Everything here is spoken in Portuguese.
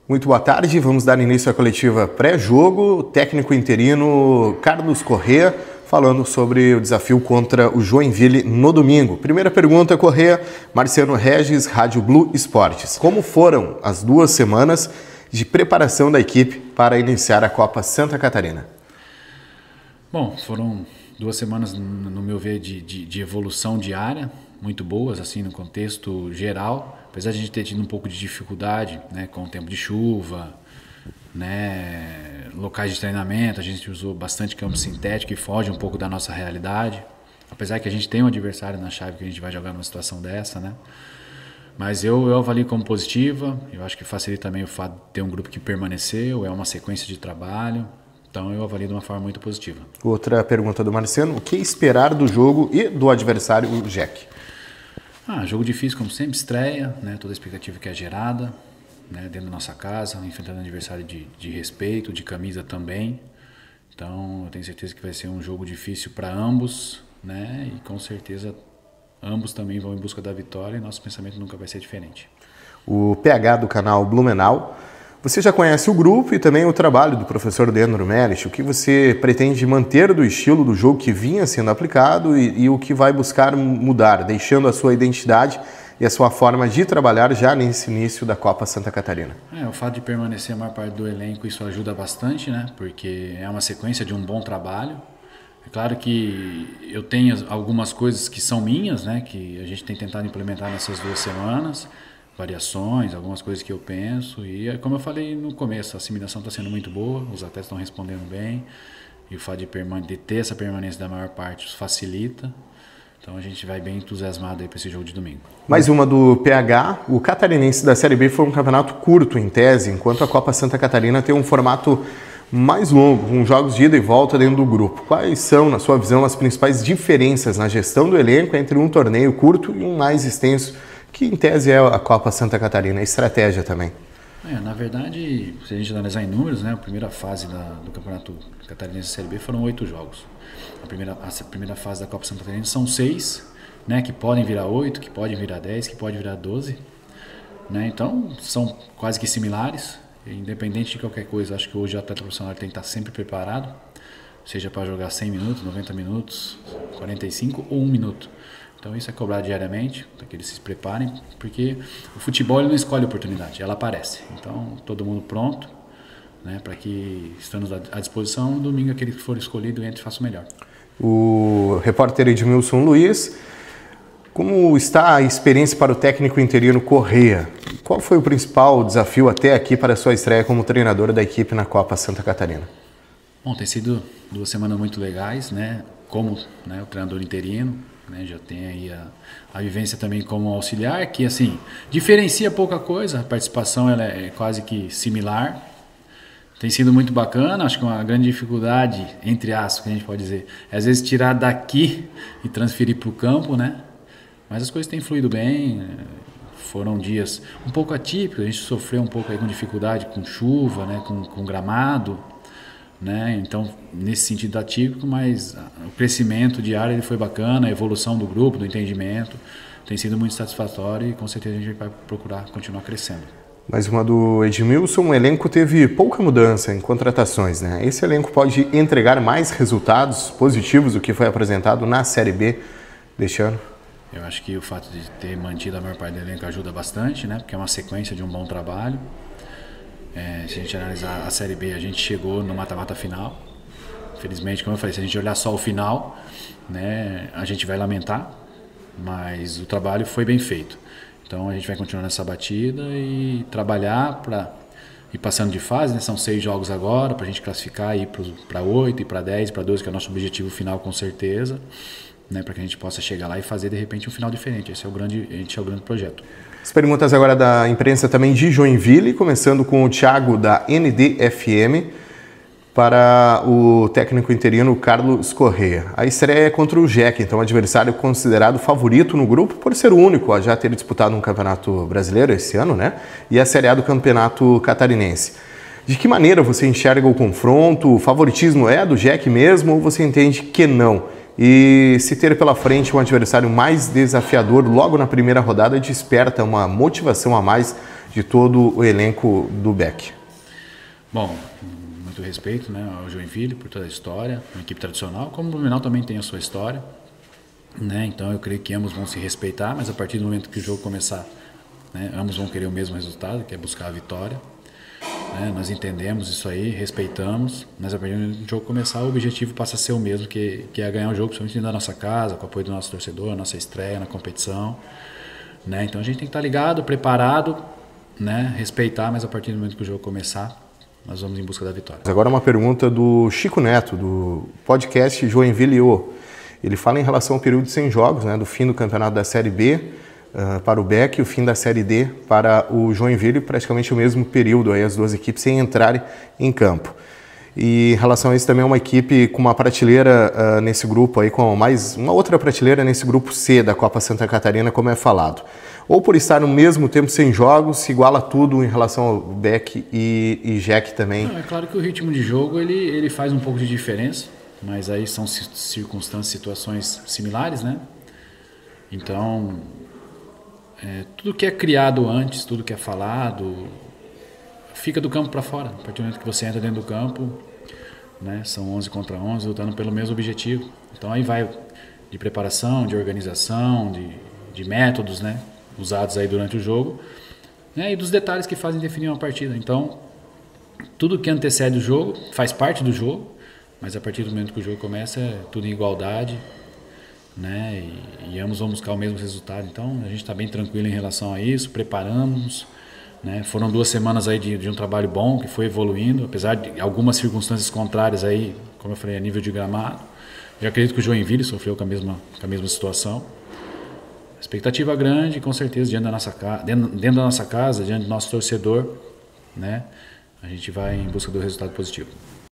Muito boa tarde, vamos dar início à coletiva pré-jogo. Técnico interino Carlos Corrêa falando sobre o desafio contra o Joinville no domingo. Primeira pergunta, Corrêa, Marciano Regis, Rádio Blue Esportes. Como foram as 2 semanas de preparação da equipe para iniciar a Copa Santa Catarina? Bom, foram 2 semanas, no meu ver, de evolução diária, muito boas, assim, no contexto geral. Apesar de a gente ter tido um pouco de dificuldade, né, com o tempo de chuva, né, locais de treinamento, a gente usou bastante campo sintético e foge um pouco da nossa realidade. Apesar que a gente tem um adversário na chave que a gente vai jogar numa situação dessa, né? Mas eu avalio como positiva, eu acho que facilita também o fato de ter um grupo que permaneceu, é uma sequência de trabalho, então eu avalio de uma forma muito positiva. Outra pergunta do Marciano, o que esperar do jogo e do adversário, o Jack? Jogo difícil como sempre, estreia, né, toda a expectativa que é gerada, né, dentro da nossa casa, enfrentando um adversário de respeito, de camisa também. Então eu tenho certeza que vai ser um jogo difícil para ambos, né, e com certeza ambos também vão em busca da vitória e nosso pensamento nunca vai ser diferente. O PH do canal Blumenau, você já conhece o grupo e também o trabalho do professor Leandro Melich. O que você pretende manter do estilo do jogo que vinha sendo aplicado e o que vai buscar mudar, deixando a sua identidade e a sua forma de trabalhar já nesse início da Copa Santa Catarina? O fato de permanecer a maior parte do elenco, isso ajuda bastante, né? Porque é uma sequência de um bom trabalho. É claro que eu tenho algumas coisas que são minhas, né? Que a gente tem tentado implementar nessas 2 semanas, variações, algumas coisas que eu penso. E como eu falei no começo, a assimilação está sendo muito boa, os atletas estão respondendo bem. E o fato de ter essa permanência da maior parte os facilita. Então a gente vai bem entusiasmado aí para esse jogo de domingo. Mais uma do PH. O Catarinense da Série B foi um campeonato curto em tese, enquanto a Copa Santa Catarina tem um formato mais longo, com jogos de ida e volta dentro do grupo. Quais são, na sua visão, as principais diferenças na gestão do elenco entre um torneio curto e um mais extenso, que em tese é a Copa Santa Catarina, a estratégia também? Na verdade, se a gente analisar em números, né, a primeira fase do Campeonato Catarinense Série B foram 8 jogos. A primeira fase da Copa Santa Catarina são 6, né, que podem virar 8, que podem virar 10, que podem virar 12. Né, então, são quase que similares. Independente de qualquer coisa, acho que hoje o atleta profissional tem que estar sempre preparado, seja para jogar 100 minutos, 90 minutos, 45 ou 1 minuto. Então isso é cobrado diariamente, para que eles se preparem, porque o futebol ele não escolhe oportunidade, ela aparece. Então todo mundo pronto, né, para que estando à disposição, no domingo aquele que for escolhido entre e faça o melhor. O repórter Edmilson Luiz, como está a experiência para o técnico interino Corrêa? Qual foi o principal desafio até aqui para a sua estreia como treinador da equipe na Copa Santa Catarina? Bom, tem sido 2 semanas muito legais, né? Como, né, o treinador interino, né, já tem aí a vivência também como auxiliar, que assim, diferencia pouca coisa, a participação ela é quase que similar. Tem sido muito bacana, acho que uma grande dificuldade, entre aspas, que a gente pode dizer, é às vezes tirar daqui e transferir para o campo, né? Mas as coisas têm fluído bem, foram dias um pouco atípicos, a gente sofreu um pouco aí com dificuldade, com chuva, né, com gramado, né, então nesse sentido atípico, mas o crescimento diário ele foi bacana, a evolução do grupo, do entendimento, tem sido muito satisfatório e com certeza a gente vai procurar continuar crescendo. Mais uma do Edmilson, o elenco teve pouca mudança em contratações, né? Esse elenco pode entregar mais resultados positivos do que foi apresentado na Série B deste ano? Eu acho que o fato de ter mantido a maior parte do elenco ajuda bastante, né? Porque é uma sequência de um bom trabalho. Se a gente analisar a Série B, a gente chegou no mata-mata final. Infelizmente, como eu falei, se a gente olhar só o final, né, a gente vai lamentar, mas o trabalho foi bem feito. Então a gente vai continuar nessa batida e trabalhar para ir passando de fase, né? São 6 jogos agora, para a gente classificar e ir para 8, e para 10, para 12, que é o nosso objetivo final com certeza. Né, para que a gente possa chegar lá e fazer de repente um final diferente. Esse é o grande projeto. As perguntas agora da imprensa também de Joinville, começando com o Thiago da NDFM para o técnico interino Carlos Corrêa. A estreia é contra o Jack, então adversário considerado favorito no grupo por ser o único a já ter disputado um campeonato brasileiro esse ano, né? E a Série A do campeonato catarinense. De que maneira você enxerga o confronto? O favoritismo é do Jack mesmo ou você entende que não? E se ter pela frente um adversário mais desafiador logo na primeira rodada desperta uma motivação a mais de todo o elenco do BEC? Bom, muito respeito, né, ao Joinville por toda a história, uma equipe tradicional, como o Blumenau também tem a sua história, né, então eu creio que ambos vão se respeitar, mas a partir do momento que o jogo começar, né, ambos vão querer o mesmo resultado, que é buscar a vitória. Nós entendemos isso aí, respeitamos, mas a partir do momento que o jogo começar, o objetivo passa a ser o mesmo, que é ganhar o jogo, principalmente dentro da nossa casa, com o apoio do nosso torcedor, nossa estreia na competição. Né? Então a gente tem que estar ligado, preparado, né? Respeitar, mas a partir do momento que o jogo começar, nós vamos em busca da vitória. Agora uma pergunta do Chico Neto, do podcast Joinville O. Ele fala em relação ao período sem jogos, né, do fim do campeonato da Série B, para o BEC e o fim da Série D para o Joinville, praticamente o mesmo período, aí as duas equipes sem entrarem em campo. E em relação a isso também é uma equipe com uma prateleira nesse grupo, aí, com mais uma outra prateleira nesse grupo C da Copa Santa Catarina, como é falado. Ou por estar no mesmo tempo sem jogos, se iguala tudo em relação ao BEC e JEC também? Não, é claro que o ritmo de jogo ele faz um pouco de diferença, mas aí são circunstâncias, situações similares, né? Então, tudo que é criado antes, tudo que é falado, fica do campo para fora. A partir do momento que você entra dentro do campo, né, são 11 contra 11 lutando pelo mesmo objetivo. Então aí vai de preparação, de organização, de métodos, né, usados aí durante o jogo, né, e dos detalhes que fazem definir uma partida. Então, tudo que antecede o jogo faz parte do jogo, mas a partir do momento que o jogo começa é tudo em igualdade, né, e ambos vão buscar o mesmo resultado. Então a gente está bem tranquilo em relação a isso, preparamos, né, foram 2 semanas aí de um trabalho bom que foi evoluindo, apesar de algumas circunstâncias contrárias aí, como eu falei, a nível de gramado. Eu acredito que o Joinville sofreu com a mesma situação. Expectativa grande, com certeza, dentro da nossa casa, diante do nosso torcedor, né, a gente vai em busca do resultado positivo.